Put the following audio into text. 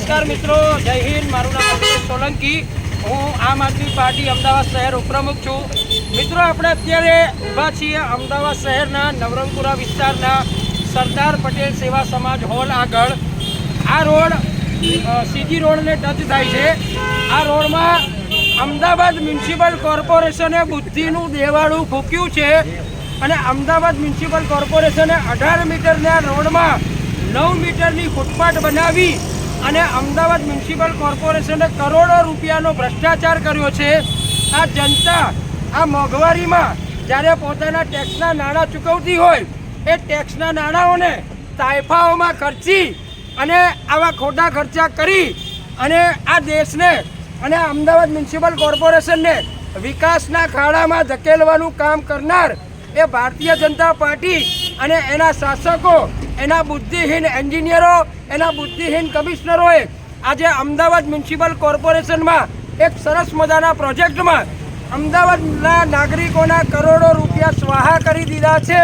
નમસ્કાર મિત્રો, જય હિન્દ। મારું નામ અલ્પેશ સોલંકી, હું આમ આદમી પાર્ટી અમદાવાદ શહેર ઉપપ્રમુખ છું। મિત્રો, આપણે અત્યારે ઊભા છીએ અમદાવાદ શહેરના નવરંગપુરા વિસ્તારના સરદાર પટેલ સેવા સમાજ હોલ આગળ। આ રોડ સીજી રોડને ટચ થાય છે। આ રોડમાં અમદાવાદ મ્યુનિસિપલ કોર્પોરેશને બુદ્ધિનું દેવાળું ફૂંક્યું છે અને અમદાવાદ મ્યુનિસિપલ કોર્પોરેશને 18 મીટરના રોડમાં 9 મીટરની ફૂટપાથ બનાવી અને અમદાવાદ મ્યુનિસિપલ કોર્પોરેશને કરોડો રૂપિયાનો ભ્રષ્ટાચાર કર્યો છે। આ જનતા આ મોંઘવારીમાં જ્યારે પોતાના ટેક્સના નાણાં ચૂકવતી હોય એ ટેક્સના નાણાંઓને તાઇફાઓમાં ખર્ચી અને આવા ખોટા ખર્ચા કરી અને આ દેશને અને અમદાવાદ મ્યુનિસિપલ કોર્પોરેશનને વિકાસના ખાડામાં ધકેલવાનું કામ કરનાર એ ભારતીય જનતા પાર્ટી અને એના શાસકો, એના બુદ્ધિહીન એન્જિનિયરો, એના બુદ્ધિહીન કમિશનરોએ આજે અમદાવાદ મ્યુનિસિપલ કોર્પોરેશનમાં એક સરસ મજાના પ્રોજેક્ટમાં અમદાવાદના નાગરિકોના કરોડો રૂપિયા સ્વાહા કરી દીધા છે।